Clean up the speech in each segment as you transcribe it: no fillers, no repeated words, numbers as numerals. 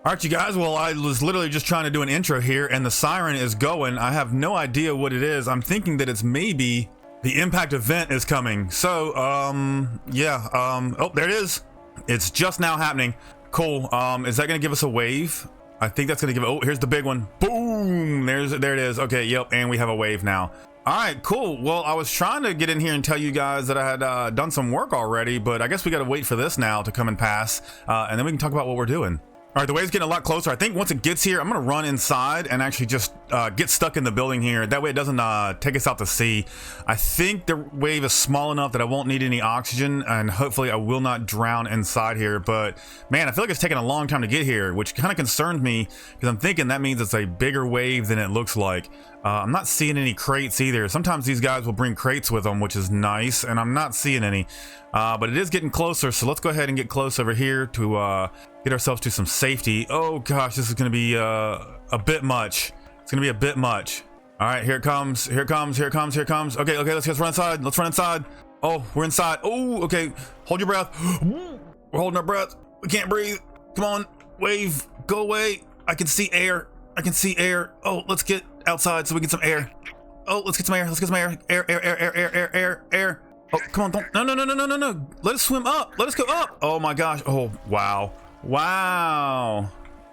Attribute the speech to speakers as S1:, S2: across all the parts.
S1: All right, you guys. Well, I was literally just trying to do an intro here, and the siren is going. I have no idea what it is. I'm thinking that it's maybe the impact event is coming. So, yeah. Oh, there it is. It's just now happening. Cool. Is that gonna give us a wave? I think that's gonna give. Oh, here's the big one. Boom. There it is. Okay. Yep. And we have a wave now. All right, cool. Well, I was trying to get in here and tell you guys that I had done some work already, but I guess we got to wait for this now to come and pass, and then we can talk about what we're doing. All right, the wave's getting a lot closer. I think once it gets here, I'm gonna run inside and actually just get stuck in the building here. That way it doesn't take us out to sea. I think the wave is small enough that I won't need any oxygen, and hopefully I will not drown inside here. But man, I feel like it's taking a long time to get here, which kind of concerns me because I'm thinking that means it's a bigger wave than it looks like. I'm not seeing any crates either. Sometimes these guys will bring crates with them, which is nice, and I'm not seeing any. But it is getting closer, so let's go ahead and get close over here to get ourselves to some safety. Oh gosh, this is going to be a bit much. It's going to be a bit much. All right, here it comes. Here it comes. Here it comes. Here it comes. Okay, let's run inside. Let's run inside. Oh, we're inside. Oh, okay. Hold your breath. We're holding our breath. We can't breathe. Come on, wave, go away. I can see air. I can see air. Oh, let's get outside so we get some air. Oh, let's get some air. Let's get some air. Air. Oh, come on, don't. No. Let us swim up. Let us go up. Oh my gosh. Oh, wow.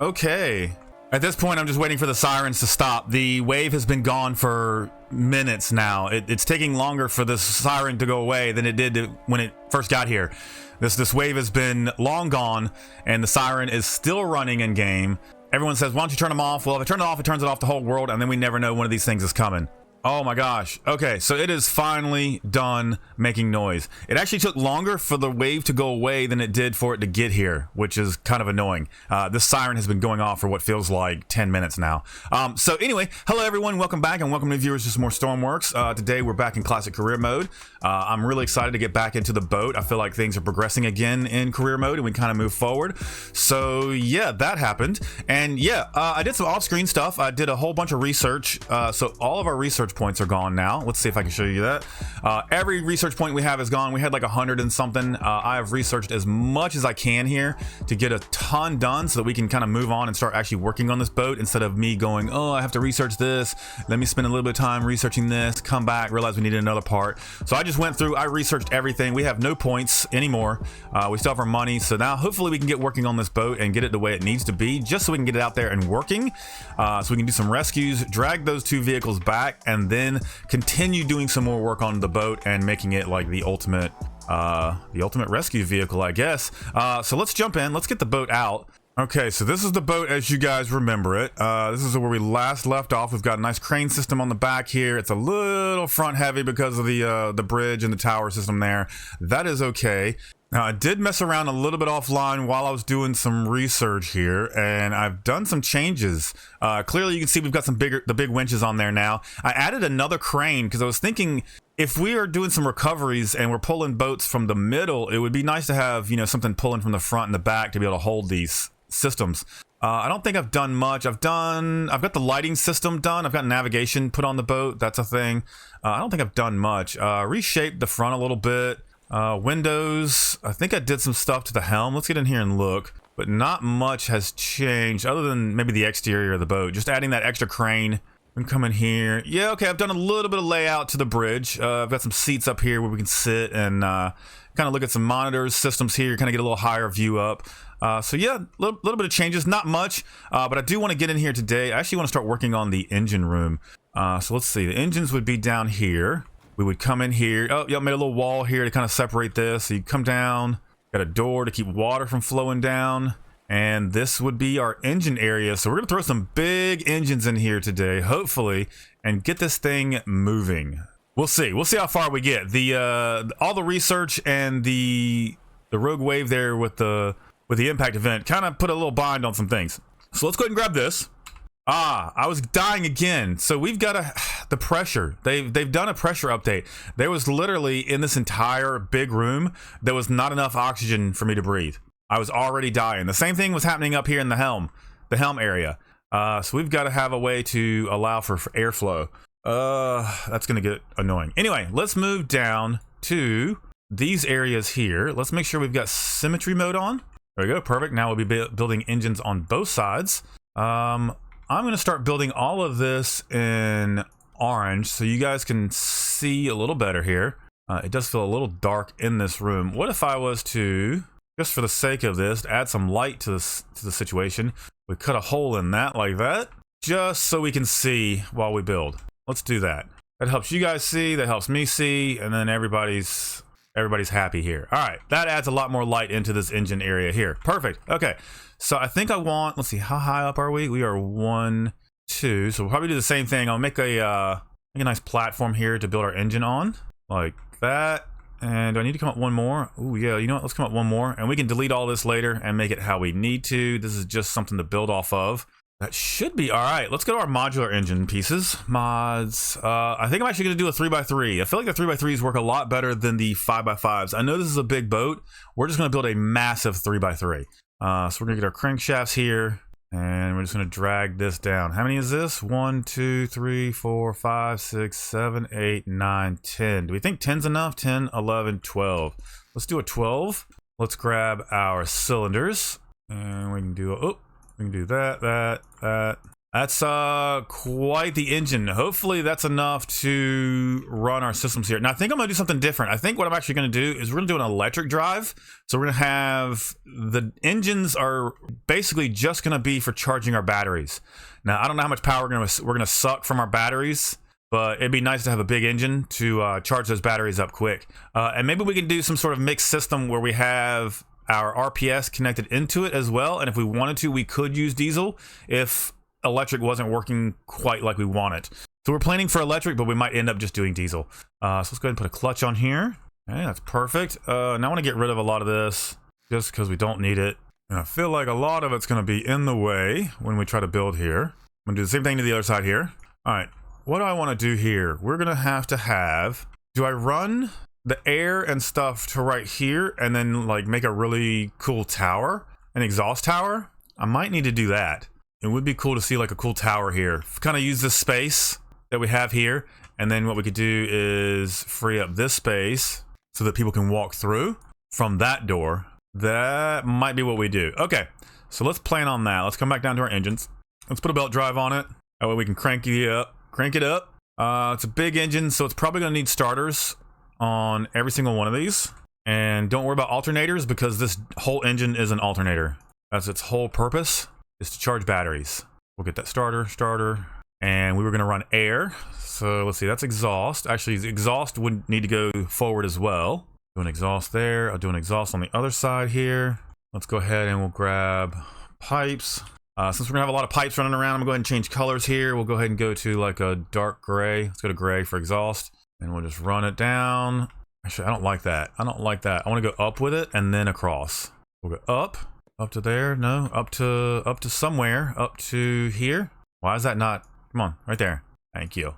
S1: Okay. At this point, I'm just waiting for the sirens to stop. The wave has been gone for minutes now. It's taking longer for this siren to go away than it did when it first got here. This wave has been long gone, and the siren is still running in game. Everyone says, why don't you turn them off? Well, if I turn it off, it turns it off the whole world, and then we never know one of these things is coming. Oh my gosh. Okay, so it is finally done making noise. It actually took longer for the wave to go away than it did for it to get here, which is kind of annoying. This siren has been going off for what feels like 10 minutes now. So anyway, hello everyone, welcome back, and welcome to viewers to some more Stormworks. Today we're back in classic career mode. I'm really excited to get back into the boat. I feel like things are progressing again in career mode and we kind of move forward. So yeah, that happened. And yeah, I did some off-screen stuff. I did a whole bunch of research. So all of our research points are gone now. Let's see if I can show you that. Every research point we have is gone. We had like 100 and something. I have researched as much as I can here to get a ton done so that we can kind of move on and start actually working on this boat instead of me going, oh, I have to research this. Let me spend a little bit of time researching this, come back, realize we needed another part. So I just went through, I researched everything. We have no points anymore. We still have our money. So now hopefully we can get working on this boat and get it the way it needs to be, just so we can get it out there and working. So we can do some rescues, drag those two vehicles back, and then continue doing some more work on the boat and making it like the ultimate rescue vehicle, I guess. So let's jump in. Let's get the boat out. Okay, so this is the boat as you guys remember it. This is where we last left off. We've got a nice crane system on the back here. It's a little front heavy because of the bridge and the tower system there. That is okay. Now, I did mess around a little bit offline while I was doing some research here, and I've done some changes. Clearly, you can see we've got the big winches on there now. I added another crane because I was thinking if we are doing some recoveries and we're pulling boats from the middle, it would be nice to have, you know, something pulling from the front and the back to be able to hold these systems. I don't think I've done much. I've got the lighting system done. I've got navigation put on the boat. That's a thing. I don't think I've done much. Reshaped the front a little bit. Windows, I think I did some stuff to the helm. Let's get in here and look, but not much has changed other than maybe the exterior of the boat. Just adding that extra crane. And come in here. Yeah, okay, I've done a little bit of layout to the bridge. I've got some seats up here where we can sit and kind of look at some monitors, systems here, kind of get a little higher view up. So yeah, a little bit of changes, not much, but I do want to get in here today. I actually want to start working on the engine room. So let's see, the engines would be down here. We would come in here. Oh, yeah, made a little wall here to kind of separate this. So you come down, got a door to keep water from flowing down. And this would be our engine area. So we're going to throw some big engines in here today, hopefully, and get this thing moving. We'll see. We'll see how far we get. All the research and the rogue wave there with the impact event kind of put a little bind on some things. So let's go ahead and grab this. I was dying again. So we've got the pressure. They've done a pressure update. There was literally in this entire big room, there was not enough oxygen for me to breathe. I was already dying. The same thing was happening up here in the helm area. So we've got to have a way to allow for airflow. That's going to get annoying. Anyway, let's move down to these areas here. Let's make sure we've got symmetry mode on. There we go, perfect. Now we'll be building engines on both sides. I'm gonna start building all of this in orange so you guys can see a little better here. It does feel a little dark in this room. What if I was to, just for the sake of this, add some light to the situation? We cut a hole in that like that, just so we can see while we build. Let's do that. That helps you guys see, that helps me see, and then everybody's happy here. All right, that adds a lot more light into this engine area here. Perfect. Okay, so I think I want, let's see, how high up are we? We are 1, 2, so we'll probably do the same thing. I'll make a nice platform here to build our engine on, like that. And do I need to come up one more? Oh yeah, you know what, let's come up one more, and we can delete all this later and make it how we need to. This is just something to build off of. That should be all right. Let's go to our modular engine pieces. Mods. I think I'm actually going to do a 3x3. I feel like the 3x3s work a lot better than the 5x5s. I know this is a big boat. We're just going to build a massive 3x3. So we're going to get our crankshafts here, and we're just going to drag this down. How many is this? 1, 2, 3, 4, 5, 6, 7, 8, 9, 10. Do we think 10's enough? 10, 11, 12. Let's do a 12. Let's grab our cylinders, and we can do a, we can do that. That's quite the engine. Hopefully that's enough to run our systems here. Now I think I'm gonna do something different. I think what I'm actually gonna do is we're gonna do an electric drive. So we're gonna have, the engines are basically just gonna be for charging our batteries. Now I don't know how much power we're gonna suck from our batteries, but it'd be nice to have a big engine to charge those batteries up quick. And maybe we can do some sort of mixed system where we have our RPS connected into it as well, and if we wanted to, we could use diesel if electric wasn't working quite like we want it. So we're planning for electric, but we might end up just doing diesel. So let's go ahead and put a clutch on here. Okay, that's perfect. Now I want to get rid of a lot of this just because we don't need it, and I feel like a lot of it's going to be in the way when we try to build here. I'm going to do the same thing to the other side here. All right, what do I want to do here? We're going to have, do I run the air and stuff to right here and then like make a really cool tower, an exhaust tower? I might need to do that. It would be cool to see like a cool tower here. Kind of use this space that we have here, and then what we could do is free up this space so that people can walk through from that door. That might be what we do. Okay, so let's plan on that. Let's come back down to our engines. Let's put a belt drive on it. That way we can crank it up. It's a big engine, so it's probably gonna need starters on every single one of these. And don't worry about alternators, because this whole engine is an alternator. That's its whole purpose, is to charge batteries. We'll get that starter, and we were gonna run air. So let's see, that's exhaust. Actually, the exhaust would need to go forward as well. Do an exhaust there. I'll do an exhaust on the other side here. Let's go ahead and we'll grab pipes. Since we're gonna have a lot of pipes running around, I'm gonna go ahead and change colors here. We'll go ahead and go to like a dark gray. Let's go to gray for exhaust. And we'll just run it down. Actually, I don't like that. I want to go up with it and then across. We'll go up to there. No, up to somewhere, up to here. Why is that not? Come on, right there. Thank you.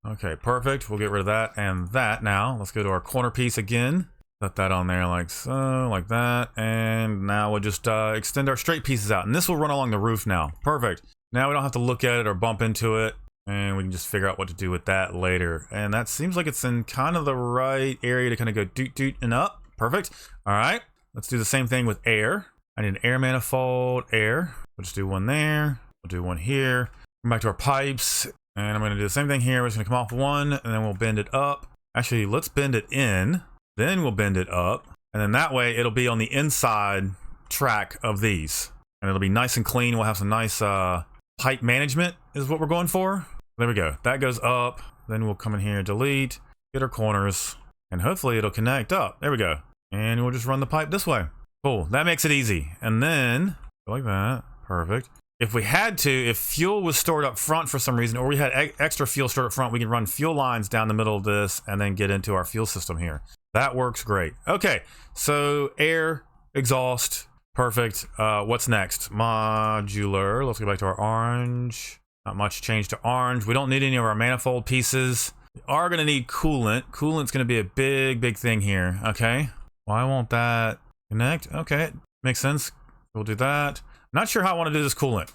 S1: Okay, perfect. We'll get rid of that and that now. Let's go to our corner piece again. Set that on there like so, like that. And now we'll just extend our straight pieces out. And this will run along the roof now. Perfect. Now we don't have to look at it or bump into it. And we can just figure out what to do with that later. And that seems like it's in kind of the right area to kind of go doot and up. Perfect. All right, let's do the same thing with air. I need an air manifold, air. We'll just do one there. We'll do one here. Come back to our pipes. And I'm going to do the same thing here. We're just going to come off one, and then we'll bend it up. Actually, let's bend it in. Then we'll bend it up. And then that way, it'll be on the inside track of these. And it'll be nice and clean. We'll have some nice pipe management is what we're going for. There we go. That goes up. Then we'll come in here, delete, get our corners, and hopefully it'll connect up. There we go. And we'll just run the pipe this way. Cool. That makes it easy. And then, like that. Perfect. If we had to, if fuel was stored up front for some reason, or we had extra fuel stored up front, we can run fuel lines down the middle of this and then get into our fuel system here. That works great. Okay. So air, exhaust, perfect. What's next? Modular. Let's go back to our orange. Not much change to orange. We don't need any of our manifold pieces. We are going to need coolant. Coolant's going to be a big thing here. Okay. Why won't that connect? Okay. Makes sense. We'll do that. Not sure how I want to do this coolant.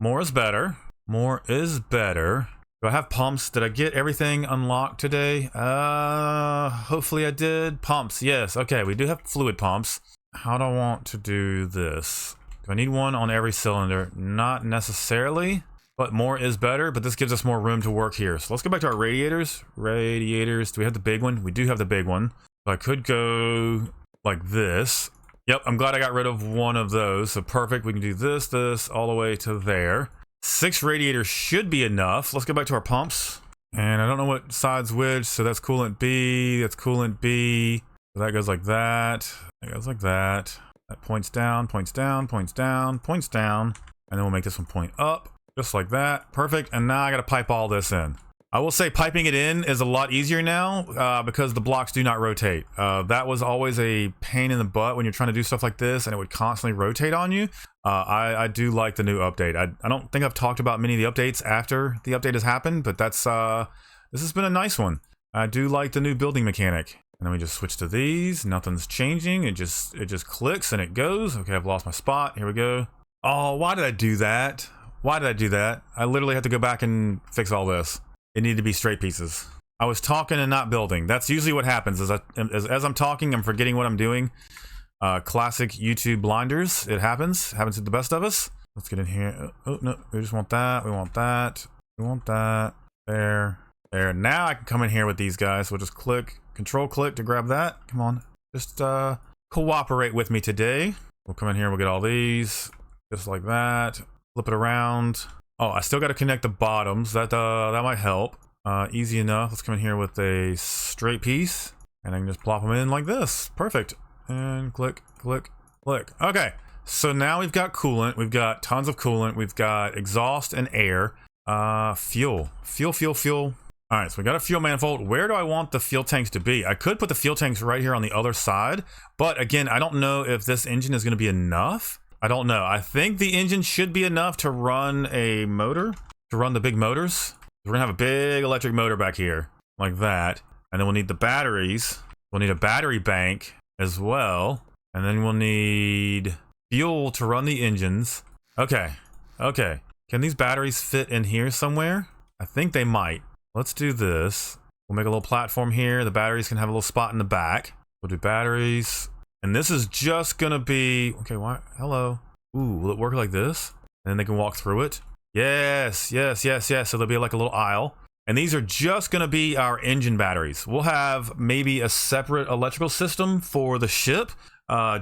S1: More is better. More is better. Do I have pumps? Did I get everything unlocked today? Hopefully I did. Pumps. Yes. Okay. We do have fluid pumps. how do I want to do this? Do I need one on every cylinder? Not necessarily, but more is better, but this gives us more room to work here. So let's go back to our radiators. Radiators, do we have the big one? We do have the big one. So I could go like this. Yep, I'm glad I got rid of one of those. So perfect, we can do this, all the way to there. 6 radiators should be enough. Let's go back to our pumps. And I don't know what side's which, so that's coolant B, that's coolant B. So that goes like that, that goes like that. That points down, points down, points down, points down. And then we'll make this one point up, just like that. Perfect, and now I gotta pipe all this in. I will say piping it in is a lot easier now because the blocks do not rotate. That was always a pain in the butt when you're trying to do stuff like this and it would constantly rotate on you. I do like the new update. I don't think I've talked about many of the updates after the update has happened, but that's this has been a nice one. I do like the new building mechanic. And then we just switch to these. Nothing's changing. It just clicks and it goes. Okay, I've lost my spot. Here we go. Oh, why did I do that? Why did I do that? I literally had to go back and fix all this. It needed to be straight pieces. I was talking and not building. That's usually what happens. As I'm talking, I'm forgetting what I'm doing. Classic YouTube blinders. It happens. It happens to the best of us. Let's get in here. Oh, no. We just want that. We want that. We want that. There. There. Now I can come in here with these guys. We'll just click. Control click to grab that. Come on. Just cooperate with me today. We'll come in here. We'll get all these. Just like that. Flip it around. Oh, I still got to connect the bottoms. That might help. Easy enough. Let's come in here with a straight piece. And I can just plop them in like this. Perfect. And click, click, click. Okay. So now we've got coolant. We've got tons of coolant. We've got exhaust and air. Fuel. Fuel. All right, so we got a fuel manifold. Where do I want the fuel tanks to be? I could put the fuel tanks right here on the other side. But again, I don't know if this engine is going to be enough. I don't know. I think the engine should be enough to run a motor, to run the big motors. We're gonna have a big electric motor back here, like that. And then we'll need the batteries. We'll need a battery bank as well. And then we'll need fuel to run the engines. Okay, okay. Can these batteries fit in here somewhere? I think they might. Let's do this. We'll make a little platform here. The batteries can have a little spot in the back. We'll do batteries. And this is just gonna be, okay, why, hello. Ooh, will it work like this? And then they can walk through it. Yes. So there'll be like a little aisle. And these are just gonna be our engine batteries. We'll have maybe a separate electrical system for the ship,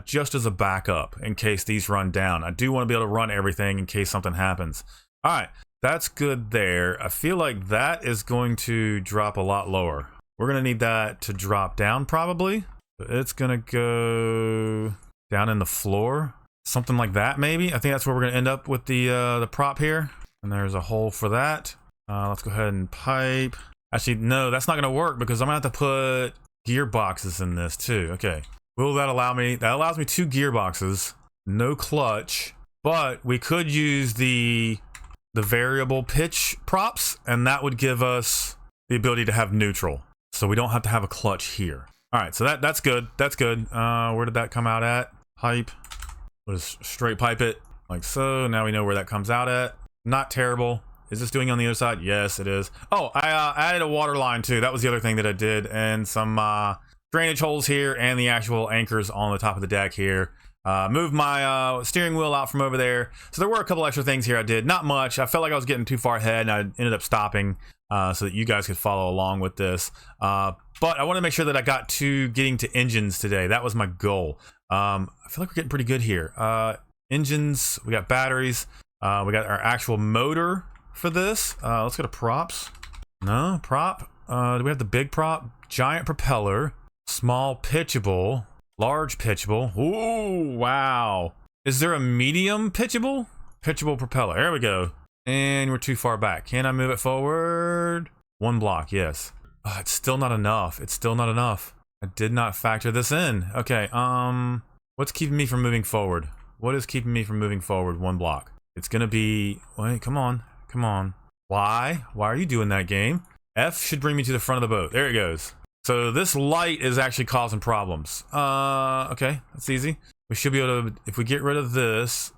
S1: just as a backup in case these run down. I do wanna be able to run everything in case something happens. All right, that's good there. I feel like that is going to drop a lot lower. We're gonna need that to drop down probably. It's gonna go down in the floor, something like that maybe. I think that's where we're gonna end up with the prop here. And there's a hole for that. Let's go ahead and pipe. Actually, no, that's not gonna work because I'm gonna have to put gearboxes in this too. Okay, will that allow me? That allows me 2 gearboxes, no clutch, but we could use the variable pitch props, and that would give us the ability to have neutral, so we don't have to have a clutch here. All right, so that's good. That's good. Where did that come out at? Pipe. We'll just straight pipe it like so. Now we know where that comes out at. Not terrible. Is this doing on the other side? Yes, it is. Oh, I added a water line too. That was the other thing that I did, and some drainage holes here, and the actual anchors on the top of the deck here. Moved my steering wheel out from over there. So there were a couple extra things here I did. Not much. I felt like I was getting too far ahead, and I ended up stopping so that you guys could follow along with this. But I want to make sure that I got to getting to engines today. That was my goal. I feel like we're getting pretty good here. Engines, we got batteries, we got our actual motor for this. Let's go to props. No, prop. Do we have the big prop? Giant propeller, small pitchable, large pitchable. Ooh, wow. Is there a medium pitchable? Pitchable propeller. There we go. And we're too far back. Can I move it forward? 1 block, yes. Oh, it's still not enough. It's still not enough. I did not factor this in. Okay, what's keeping me from moving forward? What is keeping me from moving forward 1 block? It's gonna be, wait, come on. Why? Why are you doing that, game? F should bring me to the front of the boat. There it goes. So this light is actually causing problems. Okay, that's easy. We should be able to, if we get rid of this,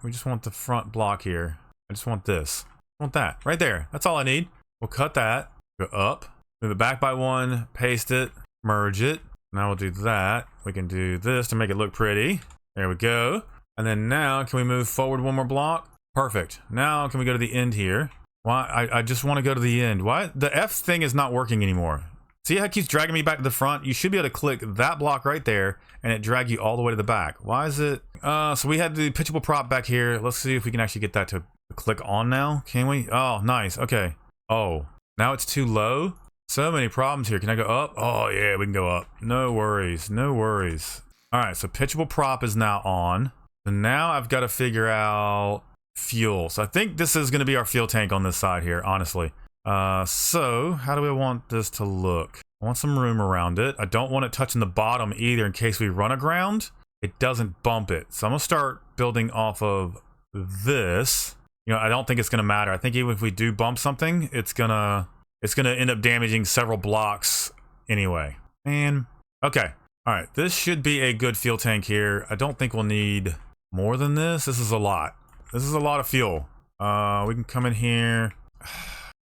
S1: we just want the front block here. I just want this. I want that, right there. That's all I need. We'll cut that, go up, move it back by 1, paste it, merge it. Now we'll do that. We can do this to make it look pretty. There we go. And then now, can we move forward one more block? Perfect. Now, can we go to the end here? Why? I just want to go to the end. Why? The F thing is not working anymore. See how it keeps dragging me back to the front? You should be able to click that block right there, and it drag you all the way to the back. Why is it? So we had the pitchable prop back here. Let's see if we can actually get that to click on now. Can we? Oh, nice. Okay. Oh, now it's too low. So many problems here. Can I go up? Oh, yeah, we can go up. No worries. No worries. All right, so pitchable prop is now on. And now I've got to figure out fuel. So I think this is going to be our fuel tank on this side here, honestly. So how do we want this to look? I want some room around it. I don't want it touching the bottom either in case we run aground. It doesn't bump it. So I'm going to start building off of this. You know, I don't think it's going to matter. I think even if we do bump something, it's going to end up damaging several blocks anyway. And okay. All right. This should be a good fuel tank here. I don't think we'll need more than this. This is a lot. This is a lot of fuel. We can come in here.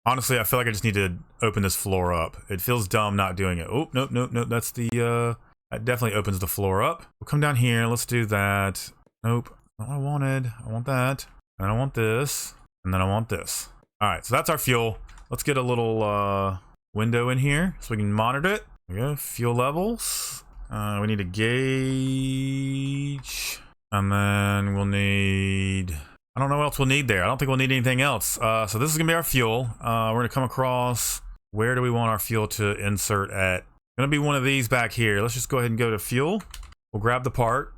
S1: Honestly, I feel like I just need to open this floor up. It feels dumb not doing it. Oh, nope, nope, nope. That's the, that definitely opens the floor up. We'll come down here. Let's do that. Nope. Not what I wanted. I want that. And I want this. And then I want this. All right, so that's our fuel. Let's get a little window in here so we can monitor it. There we go. Fuel levels. We need a gauge. And then we'll need... I don't know what else we'll need there. I don't think we'll need anything else. So this is going to be our fuel. We're going to come across... Where do we want our fuel to insert at? Going to be one of these back here. Let's just go ahead and go to fuel. We'll grab the part.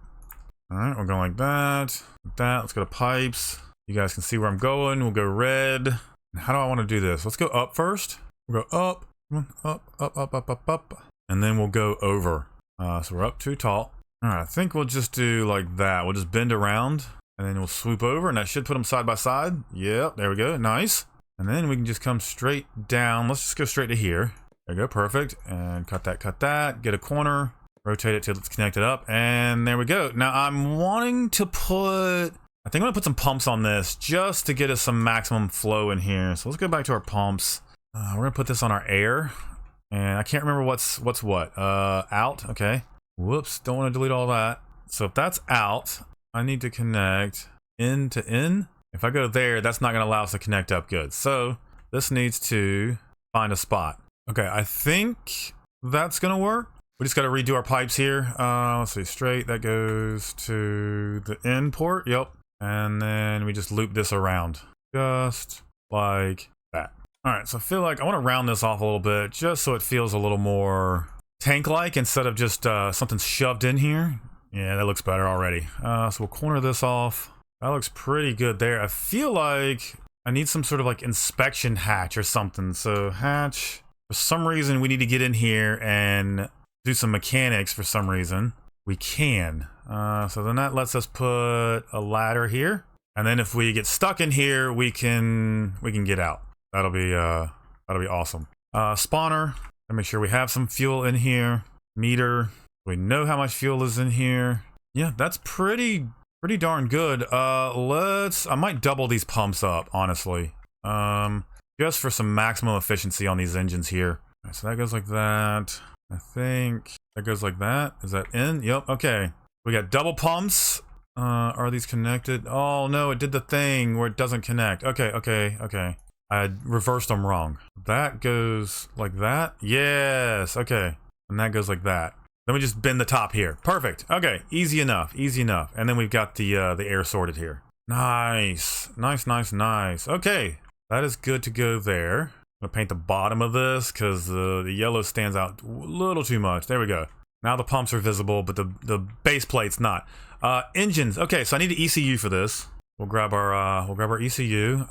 S1: All right, we're going like that. Like that. Let's go to pipes. You guys can see where I'm going. We'll go red. How do I want to do this? Let's go up first. We'll go up. Up, up, up, up, up, up. And then we'll go over. So we're up too tall. All right, I think we'll just do like that. We'll just bend around. And then we'll swoop over, and that should put them side by side. Yep, there we go. Nice. And then we can just come straight down. Let's just go straight to here. There we go. Perfect. And cut that. Get a corner. Rotate it till it's connected up. And there we go. Now, I'm wanting to put... I think I'm going to put some pumps on this just to get us some maximum flow in here. So let's go back to our pumps. We're going to put this on our air. And I can't remember what's what. Out. Okay. Whoops. Don't want to delete all that. So if that's out... I need to connect in to in. If I go there, that's not going to allow us to connect up good. So this needs to find a spot. Okay, I think that's going to work. We just got to redo our pipes here. Let's see, straight. That goes to the in port. Yep. And then we just loop this around. Just like that. All right, so I feel like I want to round this off a little bit just so it feels a little more tank-like instead of just something shoved in here. Yeah, that looks better already. So we'll corner this off. That looks pretty good there. I feel like I need some sort of like inspection hatch or something. So hatch, for some reason we need to get in here and do some mechanics for some reason. We can. So then that lets us put a ladder here. And then if we get stuck in here, we can get out. That'll be awesome. Spawner, and make sure we have some fuel in here. Meter. We know how much fuel is in here. Yeah, that's pretty darn good. I might double these pumps up, honestly. Just for some maximum efficiency on these engines here. Right, so that goes like that. I think that goes like that. Is that in? Yep, okay. We got double pumps. Are these connected? Oh no, it did the thing where it doesn't connect. Okay. I reversed them wrong. That goes like that. Yes, okay. And that goes like that. Then we just bend the top here. Perfect. Okay, easy enough. And then we've got the air sorted here. Nice. Okay, that is good to go there. I'm gonna paint the bottom of this because the yellow stands out a little too much. There we go. Now the pumps are visible, but the base plate's not. Engines. Okay, so I need an ECU for this. We'll grab our ECU.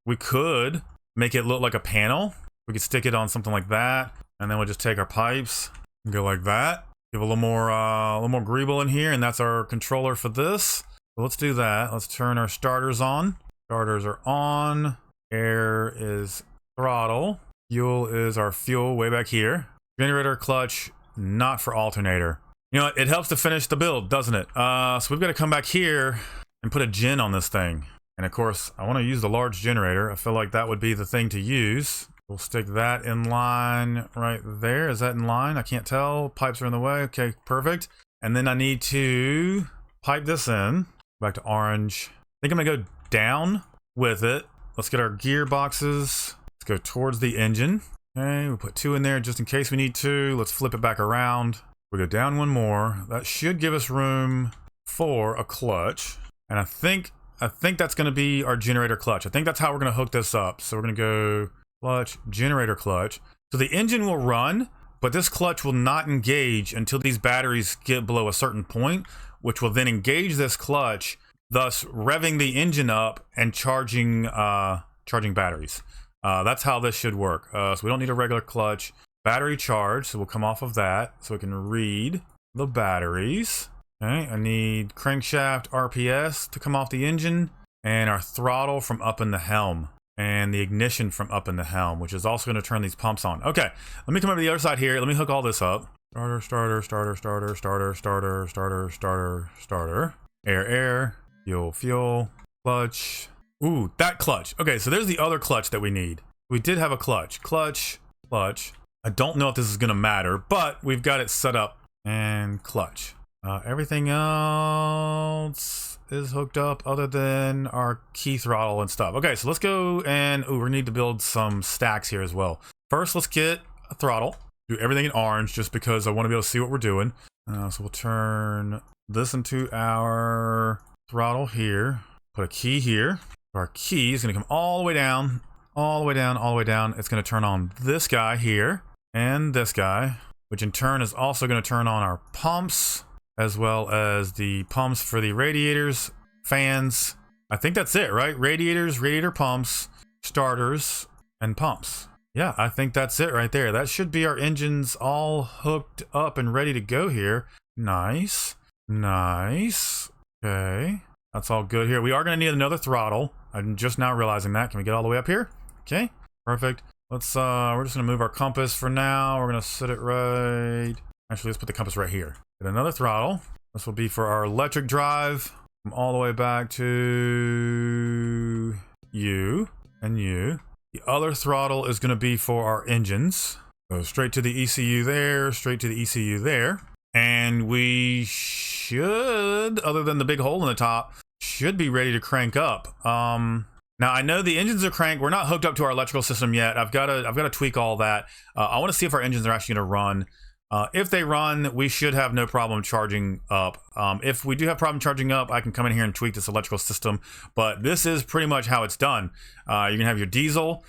S1: We could make it look like a panel. We could stick it on something like that, and then we'll just take our pipes. Go like that. Give a little more greeble in here, and that's our controller for this. So let's do that. Let's turn our starters on. Starters are on. Air is throttle. Fuel is our fuel way back here. Generator, clutch, not for alternator. You know, it helps to finish the build, doesn't it? So we've got to come back here and put a gen on this thing. And of course, I want to use the large generator. I feel like that would be the thing to use. We'll stick that in line right there. Is that in line? I can't tell. Pipes are in the way. Okay, perfect. And then I need to pipe this in. Back to orange. I think I'm gonna go down with it. Let's get our gearboxes. Let's go towards the engine. Okay, we'll put 2 in there just in case we need to. Let's flip it back around. We go down 1 more. That should give us room for a clutch. And I think that's gonna be our generator clutch. I think that's how we're gonna hook this up. So we're gonna go clutch, generator clutch. So the engine will run, but this clutch will not engage until these batteries get below a certain point, which will then engage this clutch, thus revving the engine up and charging batteries. That's how this should work. So we don't need a regular clutch. Battery charge, so we'll come off of that so we can read the batteries. Okay, I need crankshaft RPS to come off the engine, and our throttle from up in the helm, and the ignition from up in the helm, which is also going to turn these pumps on. Okay, let me come over to the other side here. Let me hook all this up. Starter, starter, starter, starter, starter, starter, starter, starter, starter. Air, air, fuel, fuel, clutch. Ooh, that clutch. Okay, so there's the other clutch that we need. We did have a clutch. Clutch, clutch. I don't know if this is going to matter, but we've got it set up. And clutch. Everything else is hooked up other than our key throttle and stuff. Okay, so let's go and we need to build some stacks here as well. First, let's get a throttle. Do everything in orange just because I want to be able to see what we're doing. So we'll turn this into our throttle here. Put a key here. Our key is going to come all the way down, all the way down, all the way down. It's going to turn on this guy here and this guy, which in turn is also going to turn on our pumps, as well as the pumps for the radiators, fans. I think that's it, right? Radiators, radiator pumps, starters, and pumps. Yeah, I think that's it right there. That should be our engines all hooked up and ready to go here. Nice. Nice. Okay. That's all good here. We are going to need another throttle. I'm just now realizing that. Can we get all the way up here? Okay. Perfect. Let's, we're just going to move our compass for now. We're going to set it right... Actually, let's put the compass right here. Get another throttle. This will be for our electric drive. Come all the way back to you and you. The other throttle is going to be for our engines. Go straight to the ECU there, straight to the ECU there. And we should, other than the big hole in the top, should be ready to crank up. Now I know the engines are cranked. We're not hooked up to our electrical system yet. I've got to tweak all that. I want to see if our engines are actually going to run. If they run, we should have no problem charging up. If we do have problem charging up, I can come in here and tweak this electrical system. But this is pretty much how it's done. You're gonna have your diesel,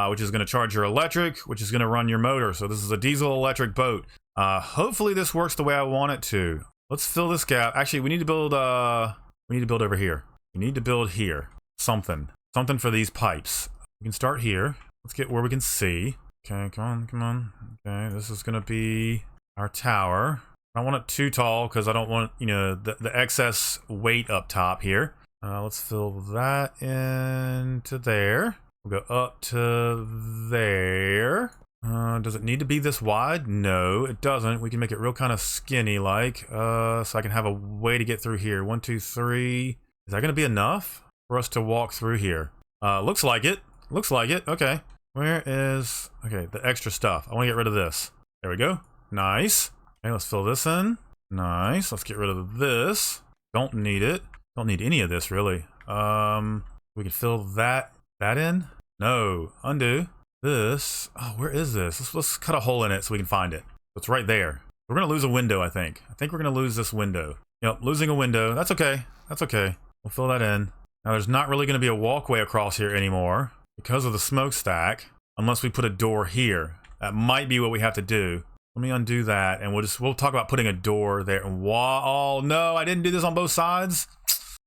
S1: which is gonna charge your electric, which is gonna run your motor. So this is a diesel electric boat. Hopefully this works the way I want it to. Let's fill this gap. Actually, we need to build over here. We need to build here. Something for these pipes. We can start here. Let's get where we can see. Okay, come on, come on. Okay, this is gonna be our tower. I don't want it too tall because I don't want, you know, the excess weight up top here. Let's fill that into there. We'll go up to there. Does it need to be this wide? No, it doesn't. We can make it real kind of skinny like, so I can have a way to get through here. 1, 2, 3. Is that gonna be enough for us to walk through here? Looks like it. Looks like it. Okay. Where is, okay, the extra stuff? I want to get rid of this. There we go. Nice. Okay, let's fill this in. Nice. Let's get rid of this. Don't need it. Don't need any of this, really. We can fill that in. No. Undo. This. Oh, where is this? Let's cut a hole in it so we can find it. It's right there. We're going to lose a window, I think. I think we're going to lose this window. Yep, losing a window. That's okay. That's okay. We'll fill that in. Now, there's not really going to be a walkway across here anymore because of the smokestack, unless we put a door here. That might be what we have to do. Let me undo that, and we'll talk about putting a door there. And oh no, I didn't do this on both sides.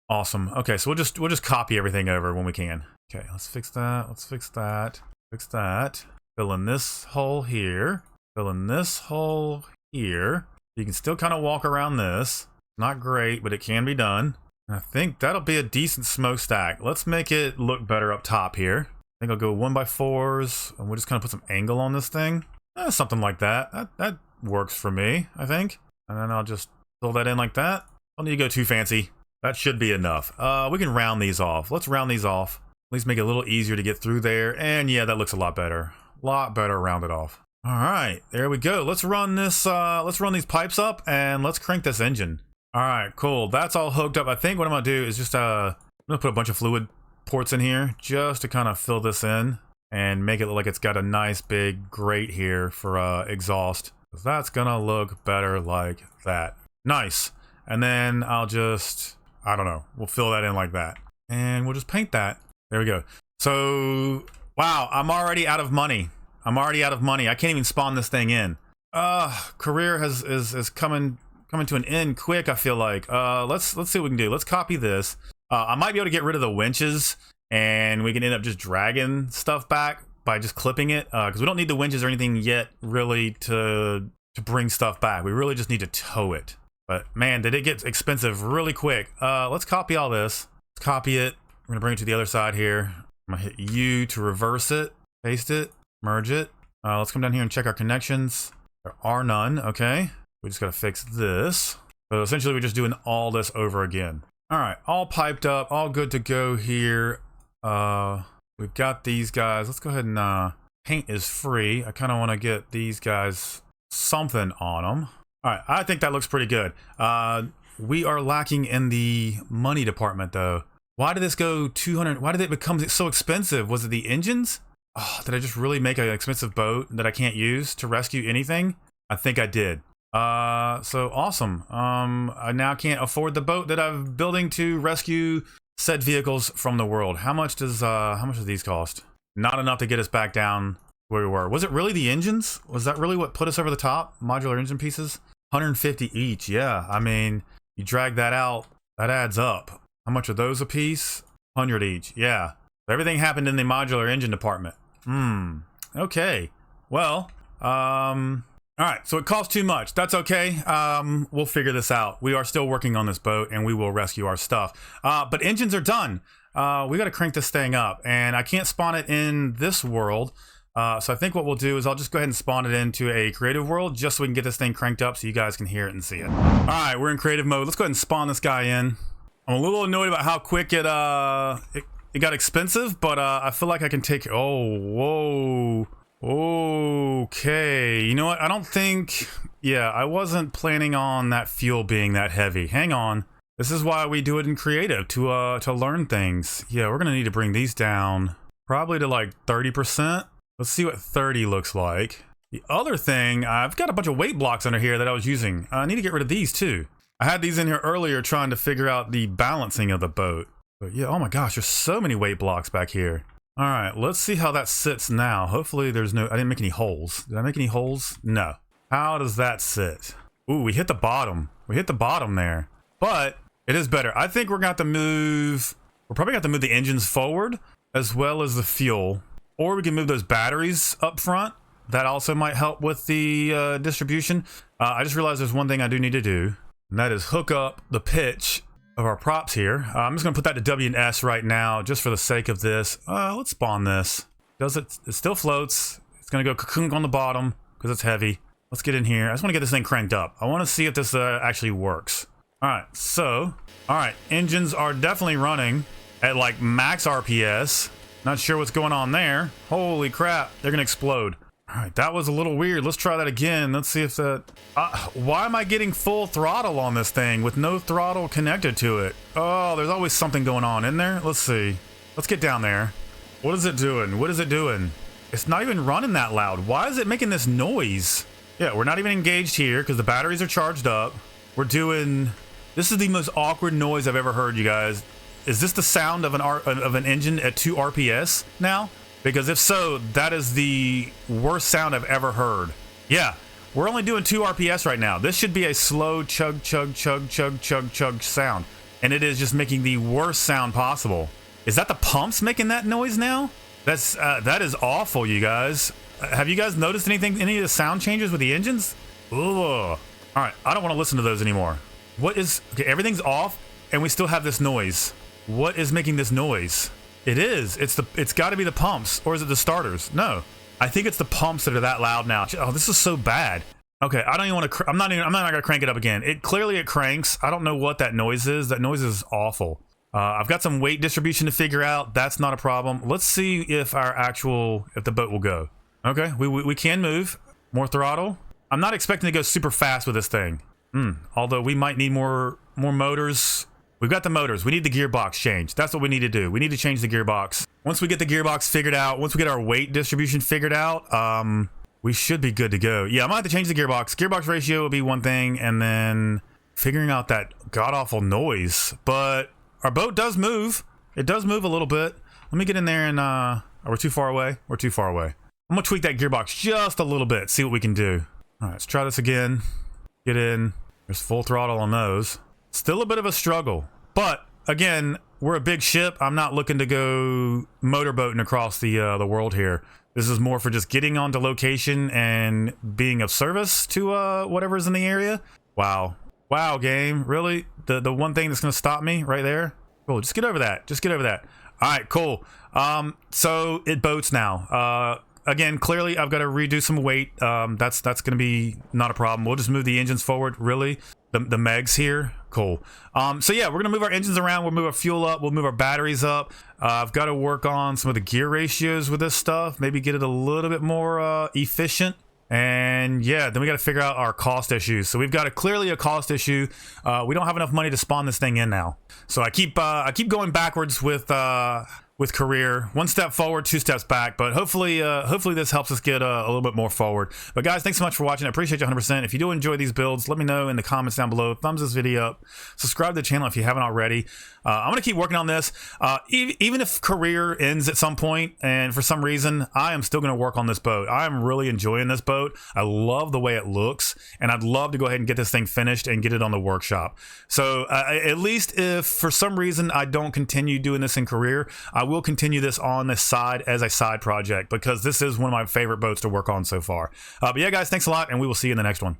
S1: Awesome. Okay, so we'll just copy everything over when we can. Okay, let's fix that. Let's fix that. Fix that. Fill in this hole here. Fill in this hole here. You can still kind of walk around this. Not great, but it can be done. And I think that'll be a decent smokestack. Let's make it look better up top here. I think I'll go 1x4s, and we'll just kind of put some angle on this thing. Something like that. That works for me, I think. And then I'll just fill that in like that. Don't need to go too fancy. That should be enough. We can round these off. Let's round these off. At least make it a little easier to get through there. And yeah, that looks a lot better. Lot better rounded off. All right, there we go. Let's run this, let's run these pipes up and let's crank this engine. All right, cool. That's all hooked up. I think what I'm gonna do is just, I'm gonna put a bunch of fluid ports in here just to kind of fill this in and make it look like it's got a nice big grate here for exhaust. That's gonna look better like that. Nice. And then I'll just, I don't know, we'll fill that in like that. And we'll just paint that. There we go. So, wow, I'm already out of money. I'm already out of money. I can't even spawn this thing in. Career is coming to an end quick, I feel like. Let's see what we can do. Let's copy this. I might be able to get rid of the winches and we can end up just dragging stuff back by just clipping it. Because we don't need the winches or anything yet really to bring stuff back. We really just need to tow it. But man, did it get expensive really quick. Let's copy all this. Let's copy it. We're gonna bring it to the other side here. I'm gonna hit U to reverse it, paste it, merge it. Let's come down here and check our connections. There are none, okay. We just gotta fix this. So essentially we're just doing all this over again. All right, all piped up, all good to go here. We've got these guys. Let's go ahead and paint is free. I kind of want to get these guys something on them. All right, I think that looks pretty good. We are lacking in the money department though. Why did this go 200? Why did it become so expensive? Was it the engines? Oh, did I just really make an expensive boat that I can't use to rescue anything? I think I did. So awesome. I now can't afford the boat that I'm building to rescue said vehicles from the world. How much do these cost? Not enough to get us back down where we were. Was it really the engines? Was that really what put us over the top? Modular engine pieces? 150 each. Yeah, I mean, you drag that out, that adds up. How much are those a piece? 100 each. Yeah. Everything happened in the modular engine department. Okay. Well, all right, so it costs too much. That's okay. We'll figure this out. We are still working on this boat and we will rescue our stuff. But engines are done. We got to crank this thing up and I can't spawn it in this world. So I think what we'll do is I'll just go ahead and spawn it into a creative world just so we can get this thing cranked up so you guys can hear it and see it. All right, we're in creative mode. Let's go ahead and spawn this guy in. I'm a little annoyed about how quick it got expensive, but I feel like I can take, oh, whoa. Okay, you know what? I don't think, yeah, I wasn't planning on that fuel being that heavy. Hang on. This is why we do it in creative, to learn things. Yeah, we're gonna need to bring these down probably to like 30%. Let's see what 30 looks like. The other thing, I've got a bunch of weight blocks under here that I was using. I need to get rid of these too. I had these in here earlier trying to figure out the balancing of the boat. But yeah, oh my gosh, there's so many weight blocks back here. All right, let's see how that sits now. Hopefully there's no, I didn't make any holes. Did I make any holes? No. How does that sit? Ooh, we hit the bottom. We hit the bottom there. But it is better. I think we're gonna have to move, we're probably gonna have to move the engines forward as well as the fuel. Or we can move those batteries up front. That also might help with the distribution. I just realized there's one thing I do need to do, and that is hook up the pitch of our props here. I'm just gonna put that to W and S right now, just for the sake of this. Let's spawn this. Does it? It still floats. It's gonna go cocoon on the bottom because it's heavy. Let's get in here. I just want to get this thing cranked up. I want to see if this actually works. All right. So, all right, engines are definitely running at like max RPS. Not sure what's going on there. Holy crap! They're gonna explode. All right, that was a little weird. Let's try that again. Let's see if that... why am I getting full throttle on this thing with no throttle connected to it? Oh, there's always something going on in there. Let's see. Let's get down there. What is it doing? What is it doing? It's not even running that loud. Why is it making this noise? Yeah, we're not even engaged here because the batteries are charged up. We're doing... This is the most awkward noise I've ever heard, you guys. Is this the sound of an engine at 2 RPS now? Because if so, that is the worst sound I've ever heard. Yeah, we're only doing 2 RPS right now. This should be a slow chug, chug, chug, chug, chug, chug sound. And it is just making the worst sound possible. Is that the pumps making that noise now? That is awful, you guys. Have you guys noticed anything, any of the sound changes with the engines? Ugh. All right, I don't want to listen to those anymore. What is, okay, everything's off and we still have this noise. What is making this noise? It is. It's got to be the pumps, or is it the starters? No, I think it's the pumps that are that loud now. Oh, this is so bad. Okay, I don't even want to. I'm not gonna crank it up again. It cranks. I don't know what that noise is. That noise is awful. I've got some weight distribution to figure out. That's not a problem. Let's see if the boat will go. Okay, we can move. More throttle. I'm not expecting to go super fast with this thing. Although we might need more motors. We've got the motors. We need the gearbox changed. That's what we need to do. We need to change the gearbox. Once we get the gearbox figured out, once we get our weight distribution figured out, we should be good to go. Yeah, I'm gonna have to change the gearbox. Gearbox ratio will be one thing, and then figuring out that god-awful noise. But our boat does move. It does move a little bit. Let me get in there and, we're too far away? We're too far away. I'm gonna tweak that gearbox just a little bit, see what we can do. All right, let's try this again. Get in. There's full throttle on those. Still a bit of a struggle, but again, we're a big ship. I'm not looking to go motorboating across the world here. This is more for just getting onto location and being of service to whatever's in the area. Wow, game, really? The one thing that's gonna stop me right there? Cool, just get over that. Just get over that. All right, cool. So it boats now. Again, clearly I've got to redo some weight. That's going to be not a problem. We'll just move the engines forward, really. The Megs here. Cool. So yeah, we're going to move our engines around. We'll move our fuel up. We'll move our batteries up. I've got to work on some of the gear ratios with this stuff. Maybe get it a little bit more efficient. And yeah, then we got to figure out our cost issues. So we've got clearly a cost issue. We don't have enough money to spawn this thing in now. So I keep going backwards with career. One step forward, two steps back, but hopefully this helps us get a little bit more forward. But guys, thanks so much for watching. I appreciate you 100%. If you do enjoy these builds, let me know in the comments down below. Thumbs this video up. Subscribe to the channel if you haven't already. I'm gonna keep working on this. Even if career ends at some point, and for some reason, I am still gonna work on this boat. I am really enjoying this boat. I love the way it looks, and I'd love to go ahead and get this thing finished and get it on the workshop. So at least if for some reason I don't continue doing this in career, I will continue this on this side as a side project, because this is one of my favorite boats to work on so far. But yeah, guys, thanks a lot, and we will see you in the next one.